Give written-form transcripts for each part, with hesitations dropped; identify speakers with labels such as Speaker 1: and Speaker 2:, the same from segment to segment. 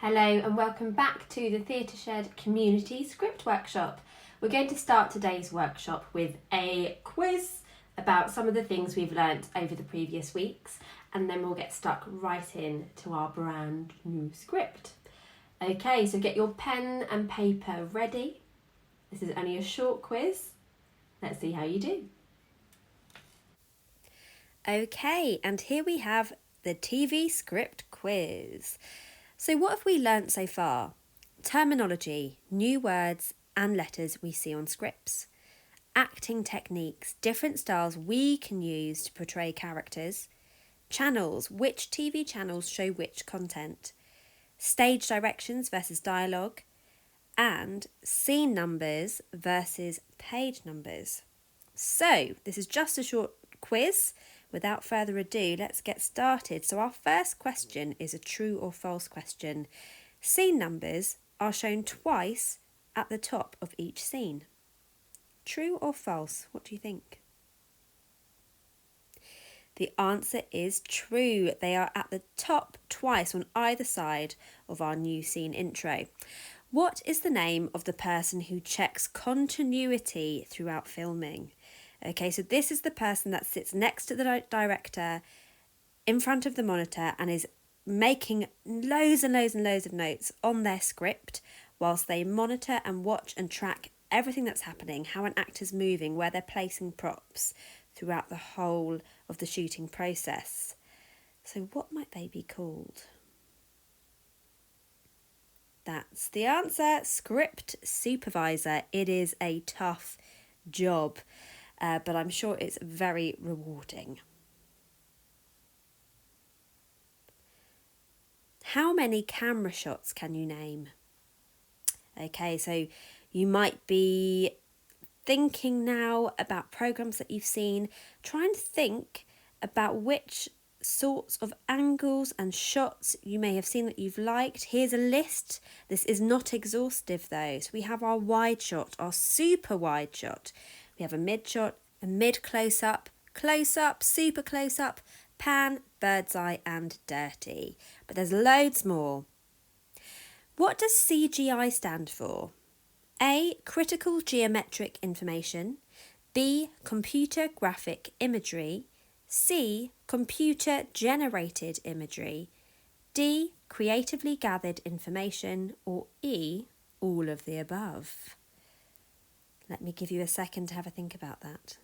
Speaker 1: Hello and welcome back to the Theatre Shed Community Script Workshop. We're going to start today's workshop with a quiz about some of the things we've learnt over the previous weeks, and then we'll get stuck right in to our brand new script. Okay, so get your pen and paper ready. This is only a short quiz. Let's see how you do. Okay, and here we have the TV script quiz. So what have we learnt so far? Terminology, new words and letters we see on scripts. Acting techniques, different styles we can use to portray characters. Channels, which TV channels show which content. Stage directions versus dialogue. And scene numbers versus page numbers. So this is just a short quiz. Without further ado, let's get started. So our first question is a true or false question. Scene numbers are shown twice at the top of each scene. True or false? What do you think? The answer is true. They are at the top twice on either side of our new scene intro. What is the name of the person who checks continuity throughout filming? Okay, so this is the person that sits next to the director in front of the monitor and is making loads and loads and loads of notes on their script whilst they monitor and watch and track everything that's happening, how an actor's moving, where they're placing props throughout the whole of the shooting process. So what might they be called? That's the answer, script supervisor. It is a tough job. But I'm sure it's very rewarding. How many camera shots can you name? Okay, so you might be thinking now about programs that you've seen. Try and think about which sorts of angles and shots you may have seen that you've liked. Here's a list. This is not exhaustive though. So we have our wide shot, our super wide shot. We have a mid shot, a mid close up, super close up, pan, bird's eye and dirty. But there's loads more. What does CGI stand for? A. Critical geometric information. B. Computer graphic imagery. C. Computer generated imagery. D. Creatively gathered information. Or E. All of the above. Let me give you a second to have a think about that.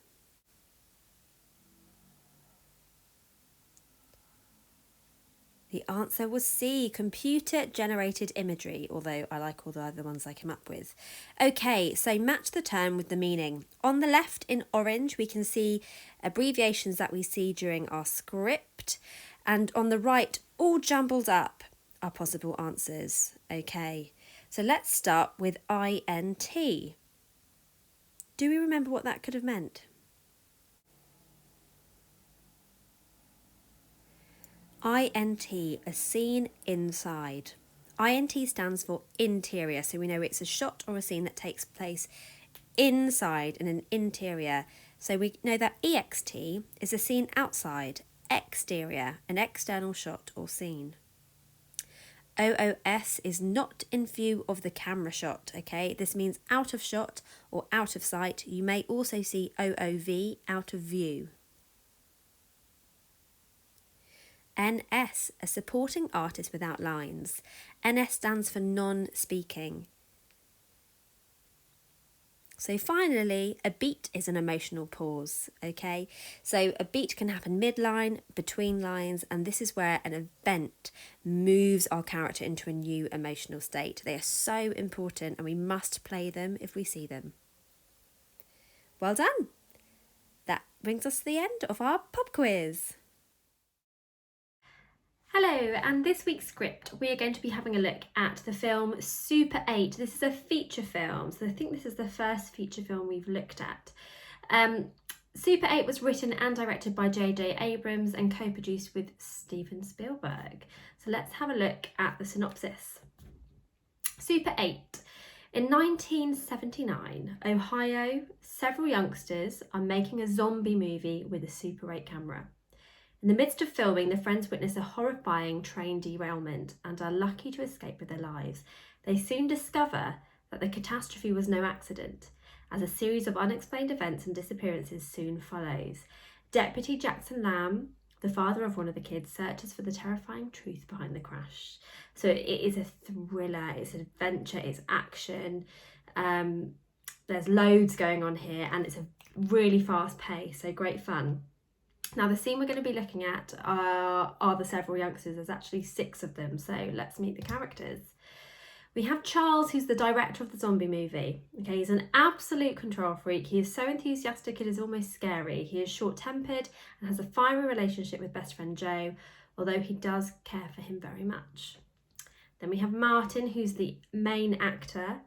Speaker 1: The answer was C, computer-generated imagery, although I like all the other ones I came up with. Okay, so match the term with the meaning. On the left in orange, we can see abbreviations that we see during our script, and on the right, all jumbled up, are possible answers. Okay, so let's start with INT. Do we remember what that could have meant? INT, a scene inside. INT stands for interior, so we know it's a shot or a scene that takes place inside in an interior. So we know that EXT is a scene outside, exterior, an external shot or scene. OOS is not in view of the camera shot, okay? This means out of shot or out of sight. You may also see OOV, out of view. NS, a supporting artist without lines. NS stands for non-speaking. So finally, a beat is an emotional pause, okay? So a beat can happen mid-line, between lines, and this is where an event moves our character into a new emotional state. They are so important and we must play them if we see them. Well done! That brings us to the end of our pub quiz. Hello, and this week's script we are going to be having a look at the film Super 8. This is a feature film, so I think this is the first feature film we've looked at. Super 8 was written and directed by J.J. Abrams and co-produced with Steven Spielberg. So let's have a look at the synopsis. Super 8. In 1979, Ohio, several youngsters are making a zombie movie with a Super 8 camera. In the midst of filming, the friends witness a horrifying train derailment and are lucky to escape with their lives. They soon discover that the catastrophe was no accident, as a series of unexplained events and disappearances soon follows. Deputy Jackson Lamb, the father of one of the kids, searches for the terrifying truth behind the crash. So it is a thriller, it's an adventure, it's action. There's loads going on here, and it's a really fast pace, so great fun. Now, the scene we're going to be looking at are the several youngsters. There's actually 6 of them, so let's meet the characters. We have Charles, who's the director of the zombie movie. Okay, he's an absolute control freak. He is so enthusiastic it is almost scary. He is short-tempered and has a fiery relationship with best friend Joe, although he does care for him very much. Then we have Martin, who's the main actor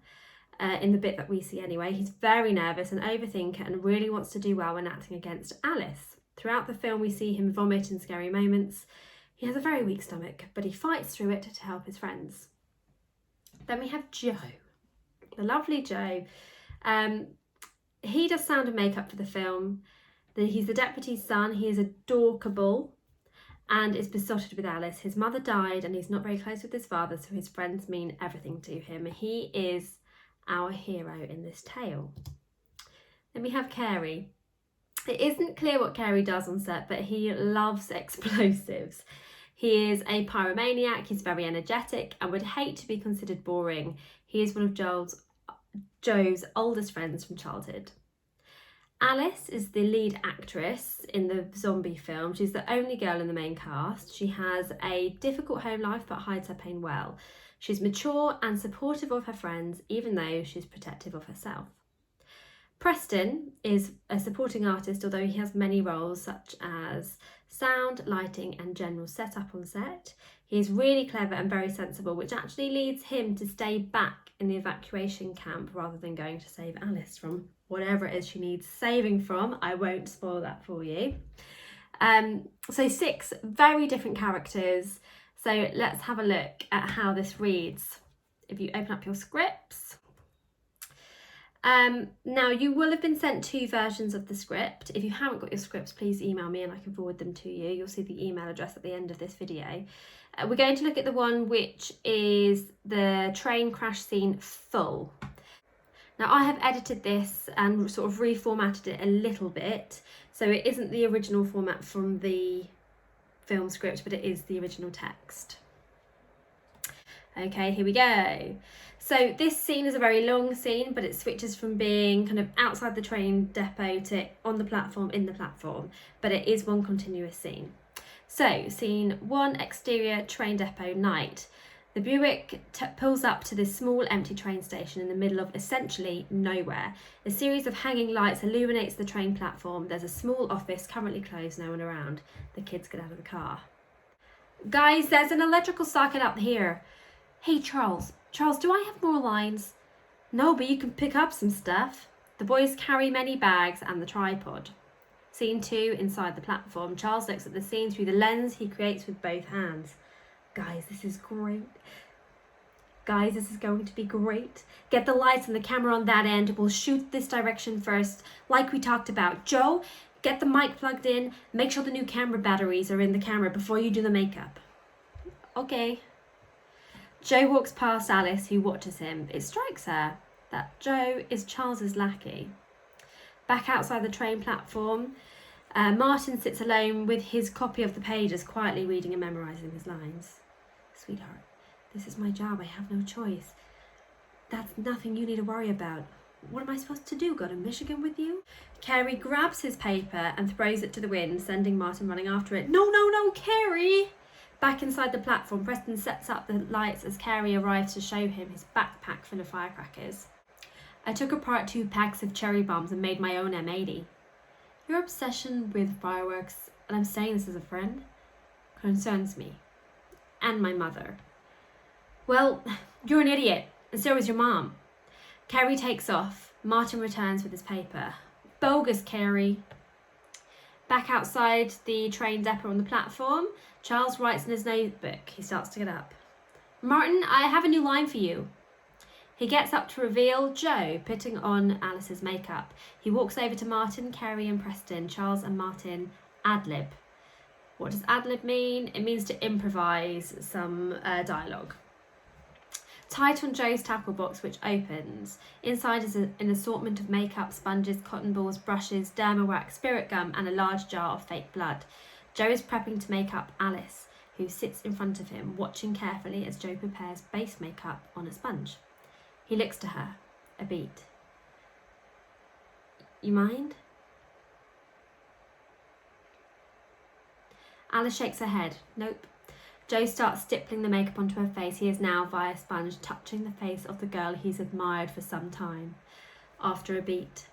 Speaker 1: in the bit that we see anyway. He's very nervous, an overthinker, and really wants to do well when acting against Alice. Throughout the film, we see him vomit in scary moments. He has a very weak stomach, but he fights through it to help his friends. Then we have Joe, the lovely Joe. He does sound and makeup for the film. He's the deputy's son. He is adorable and is besotted with Alice. His mother died and he's not very close with his father, so his friends mean everything to him. He is our hero in this tale. Then we have Carey. It isn't clear what Carey does on set, but he loves explosives. He is a pyromaniac, he's very energetic and would hate to be considered boring. He is one of Joe's oldest friends from childhood. Alice is the lead actress in the zombie film. She's the only girl in the main cast. She has a difficult home life but hides her pain well. She's mature and supportive of her friends, even though she's protective of herself. Preston is a supporting artist, although he has many roles such as sound, lighting and general setup on set. He's really clever and very sensible, which actually leads him to stay back in the evacuation camp rather than going to save Alice from whatever it is she needs saving from. I won't spoil that for you. So 6 very different characters. So let's have a look at how this reads. If you open up your scripts. Now, you will have been sent 2 versions of the script. If you haven't got your scripts, please email me and I can forward them to you. You'll see the email address at the end of this video. We're going to look at the one which is the train crash scene full. Now, I have edited this and sort of reformatted it a little bit. So it isn't the original format from the film script, but it is the original text. Okay, here we go. So this scene is a very long scene, but it switches from being kind of outside the train depot to on the platform, in the platform, but it is one continuous scene. So scene 1, exterior train depot, night. The Buick pulls up to this small empty train station in the middle of essentially nowhere. A series of hanging lights illuminates the train platform. There's a small office currently closed, no one around. The kids get out of the car. Guys, there's an electrical socket up here. Hey, Charles, do I have more lines? No, but you can pick up some stuff. The boys carry many bags and the tripod. Scene 2, inside the platform. Charles looks at the scene through the lens he creates with both hands. Guys, this is great. Guys, this is going to be great. Get the lights and the camera on that end. We'll shoot this direction first, like we talked about. Joe, get the mic plugged in. Make sure the new camera batteries are in the camera before you do the makeup. Okay. Joe walks past Alice, who watches him. It strikes her that Joe is Charles's lackey. Back outside the train platform, Martin sits alone with his copy of the pages, quietly reading and memorising his lines. Sweetheart, this is my job. I have no choice. That's nothing you need to worry about. What am I supposed to do? Go to Michigan with you? Carey grabs his paper and throws it to the wind, sending Martin running after it. No, Carey! Back inside the platform, Preston sets up the lights as Carey arrives to show him his backpack full of firecrackers. I took apart 2 packs of cherry bombs and made my own M80. Your obsession with fireworks, and I'm saying this as a friend, concerns me. And my mother. Well, you're an idiot, and so is your mom. Carey takes off. Martin returns with his paper. Bogus, Carey. Back outside the train depot on the platform, Charles writes in his notebook. He starts to get up. Martin, I have a new line for you. He gets up to reveal Joe putting on Alice's makeup. He walks over to Martin, Carey and Preston. Charles and Martin ad-lib. What does ad-lib mean? It means to improvise some dialogue. Tight on Joe's tackle box, which opens. Inside is an assortment of makeup, sponges, cotton balls, brushes, derma wax, spirit gum, and a large jar of fake blood. Joe is prepping to make up Alice, who sits in front of him, watching carefully as Joe prepares base makeup on a sponge. He looks to her, a beat. You mind? Alice shakes her head. Nope. Joe starts stippling the makeup onto her face. He is now, via sponge, touching the face of the girl he's admired for some time. After a beat.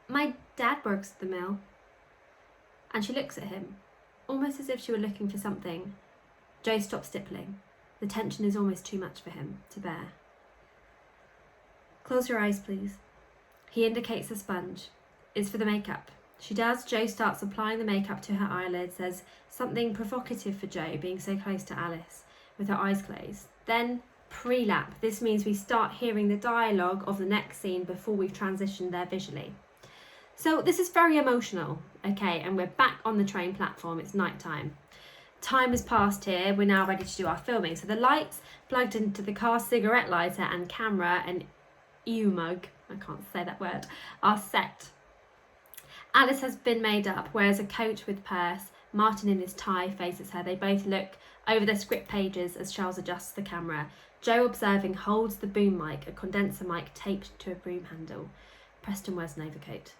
Speaker 1: My dad works at the mill. And she looks at him, almost as if she were looking for something. Joe stops stippling. The tension is almost too much for him to bear. Close your eyes, please. He indicates the sponge. It's for the makeup. She does. Joe starts applying the makeup to her eyelids. There's something provocative for Joe being so close to Alice, with her eyes closed. Then pre-lap. This means we start hearing the dialogue of the next scene before we've transitioned there visually. So this is very emotional, okay, and we're back on the train platform. It's night time. Time has passed here. We're now ready to do our filming. So the lights plugged into the car cigarette lighter and camera and mug, I can't say that word, are set. Alice has been made up, wears a coat with purse. Martin in his tie faces her. They both look over their script pages as Charles adjusts the camera. Joe, observing, holds the boom mic, a condenser mic taped to a broom handle. Preston wears an overcoat.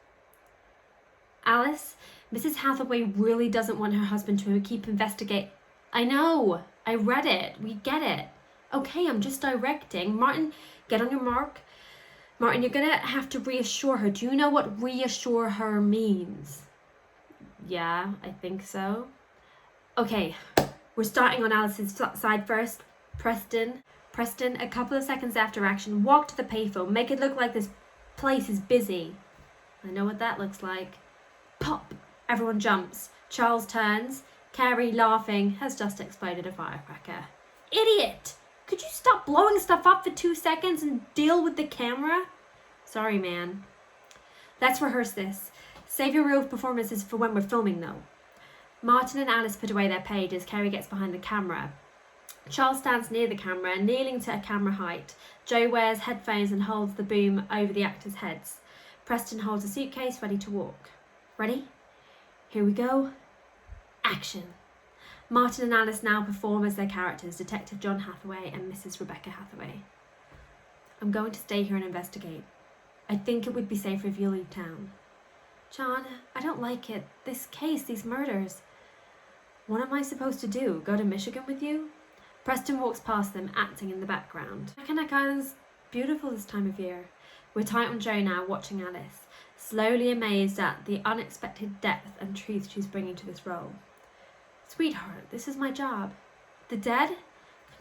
Speaker 1: Alice, Mrs. Hathaway really doesn't want her husband to keep investigate. I know, I read it, we get it. Okay, I'm just directing. Martin, get on your mark. Martin, you're gonna have to reassure her. Do you know what reassure her means? Yeah, I think so. Okay, we're starting on Alice's side first. Preston, a couple of seconds after action, walk to the payphone. Make it look like this place is busy. I know what that looks like. Pop! Everyone jumps. Charles turns. Carrie, laughing, has just exploded a firecracker. Idiot! Could you stop blowing stuff up for 2 seconds and deal with the camera? Sorry, man. Let's rehearse this. Save your real performances for when we're filming, though. Martin and Alice put away their pages. Carrie gets behind the camera. Charles stands near the camera, kneeling to a camera height. Joe wears headphones and holds the boom over the actors' heads. Preston holds a suitcase, ready to walk. Ready? Here we go. Action. Martin and Alice now perform as their characters, Detective John Hathaway and Mrs. Rebecca Hathaway. I'm going to stay here and investigate. I think it would be safer if you leave town. John, I don't like it. This case, these murders. What am I supposed to do? Go to Michigan with you? Preston walks past them, acting in the background. Mackinac Island's beautiful this time of year. We're tight on Joe now, watching Alice, slowly amazed at the unexpected depth and truth she's bringing to this role. Sweetheart, this is my job. The dead?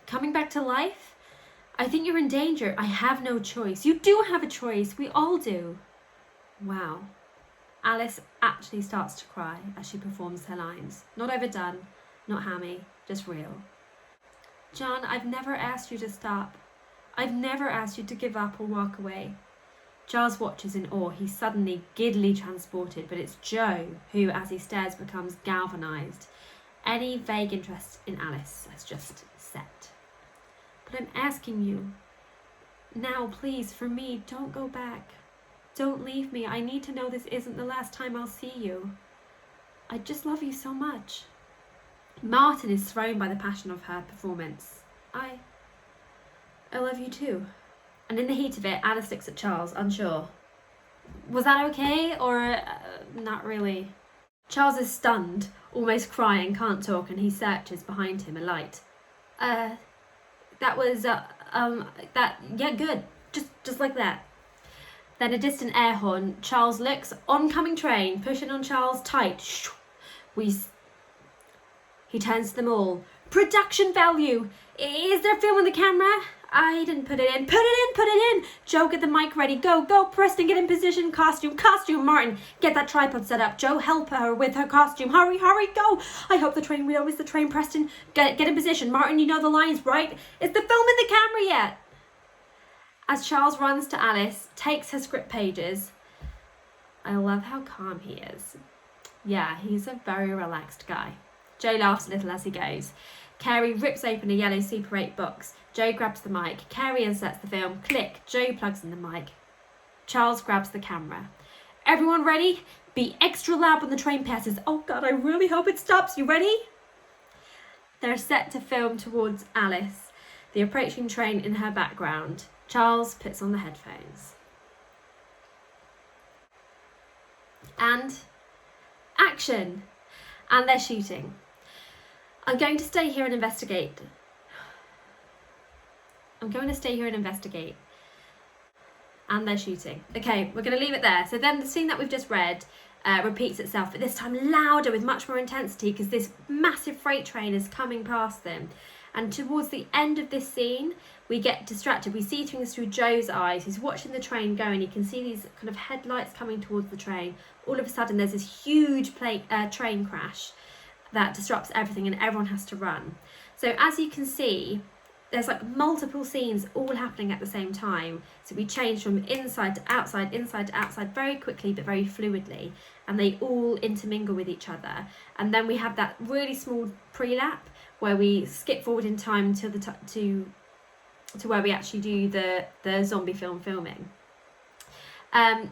Speaker 1: Coming back to life? I think you're in danger. I have no choice. You do have a choice. We all do. Wow. Alice actually starts to cry as she performs her lines. Not overdone, not hammy, just real. John, I've never asked you to stop. I've never asked you to give up or walk away. Charles watches in awe. He's suddenly giddily transported, but it's Joe who, as he stares, becomes galvanised. Any vague interest in Alice has just set. But I'm asking you, now please, for me, don't go back. Don't leave me. I need to know this isn't the last time I'll see you. I just love you so much. Martin is thrown by the passion of her performance. I love you too. And in the heat of it, Alice looks at Charles, unsure. Was that okay, or not really? Charles is stunned, almost crying, can't talk, and he searches behind him, a light. Yeah, good. Just like that. Then a distant air horn. Charles looks. Oncoming train. Pushing on Charles tight. He turns to them all. Production value. Is there film on the camera? I didn't put it in. Put it in. Joe, get the mic ready. Go. Preston, get in position. Costume. Martin, get that tripod set up. Joe, help her with her costume. Hurry, go. I hope we don't miss the train. Preston, get in position. Martin, you know the lines, right? Is the film in the camera yet? As Charles runs to Alice, takes her script pages. I love how calm he is.
Speaker 2: Yeah, he's a very relaxed guy. Joe laughs a little as he goes. Carey rips open a yellow Super 8 box. Joe grabs the mic. Carey inserts the film. Click. Joe plugs in the mic. Charles grabs the camera. Everyone ready? Be extra loud when the train passes. Oh God, I really hope it stops. You ready? They're set to film towards Alice, the approaching train in her background. Charles puts on the headphones. And action! And they're shooting. I'm going to stay here and investigate. And they're shooting. Okay, we're going to leave it there. So then the scene that we've just read repeats itself, but this time louder with much more intensity because this massive freight train is coming past them. And towards the end of this scene, we get distracted. We see things through Joe's eyes. He's watching the train go and he can see these kind of headlights coming towards the train. All of a sudden, there's this huge train crash that disrupts everything and everyone has to run. So as you can see, there's like multiple scenes all happening at the same time. So we change from inside to outside very quickly but very fluidly, and they all intermingle with each other. And then we have that really small pre-lap where we skip forward in time to to where we actually do the zombie film filming.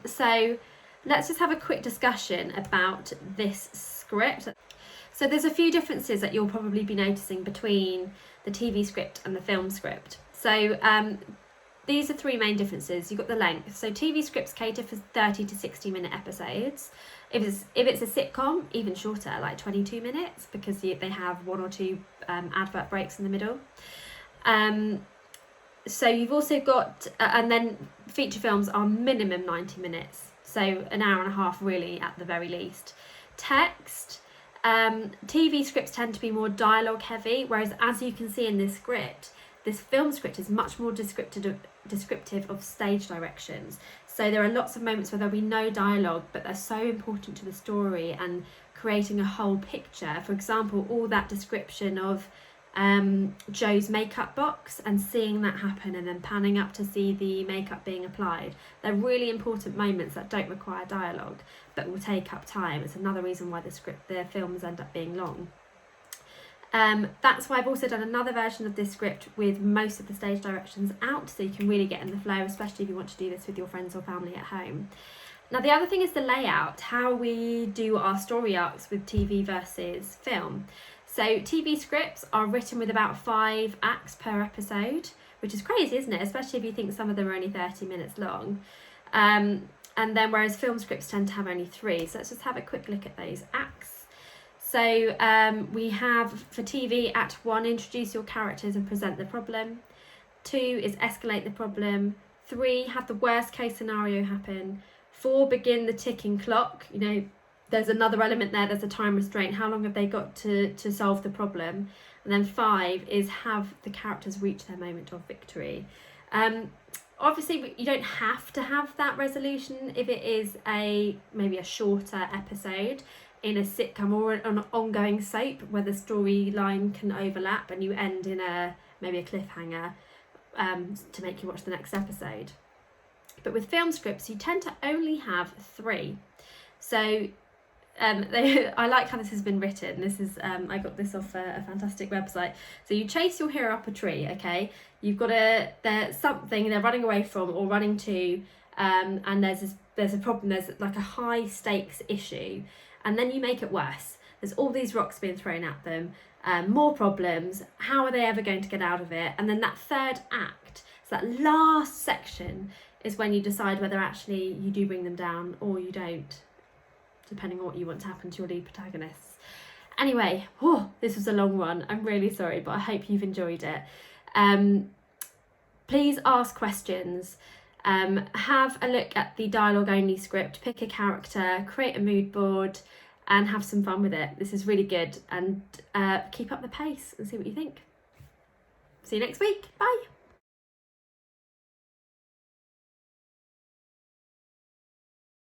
Speaker 2: So let's just have a quick discussion about this script. So there's a few differences that you'll probably be noticing between the TV script and the film script. So these are three main differences. You've got the length. So TV scripts cater for 30 to 60 minute episodes. If it's a sitcom, even shorter, like 22 minutes, because they have one or two advert breaks in the middle. So you've also got, and then feature films are minimum 90 minutes. So an hour and a half really at the very least. Text. TV scripts tend to be more dialogue heavy, whereas as you can see in this script, this film script is much more descriptive of stage directions. So there are lots of moments where there'll be no dialogue, but they're so important to the story and creating a whole picture. For example, all that description of Joe's makeup box and seeing that happen and then panning up to see the makeup being applied. They're really important moments that don't require dialogue but will take up time. It's another reason why the films end up being long. That's why I've also done another version of this script with most of the stage directions out, so you can really get in the flow, especially if you want to do this with your friends or family at home. Now the other thing is the layout, how we do our story arcs with TV versus film. So TV scripts are written with about 5 acts per episode, which is crazy, isn't it? Especially if you think some of them are only 30 minutes long. And then whereas film scripts tend to have only 3. So let's just have a quick look at those acts. So we have for TV, Act 1, introduce your characters and present the problem. 2 is escalate the problem. 3, have the worst case scenario happen. 4, begin the ticking clock. You know, there's another element there, there's a time restraint. How long have they got to solve the problem? And then 5 is have the characters reach their moment of victory. Obviously, you don't have to have that resolution if it is maybe a shorter episode in a sitcom or an ongoing soap where the storyline can overlap and you end in maybe a cliffhanger to make you watch the next episode. But with film scripts, you tend to only have 3. So I like how this has been written. This is I got this off a fantastic website. So you chase your hero up a tree, okay? You've got there's something they're running away from or running to, and there's a problem. There's like a high stakes issue, and then you make it worse. There's all these rocks being thrown at them, more problems. How are they ever going to get out of it? And then that third act, so that last section, is when you decide whether actually you do bring them down or you don't, depending on what you want to happen to your lead protagonists. Anyway, this was a long one. I'm really sorry, but I hope you've enjoyed it. Please ask questions. Have a look at the dialogue only script, pick a character, create a mood board, and have some fun with it. This is really good, and keep up the pace and see what you think. See you next week. Bye.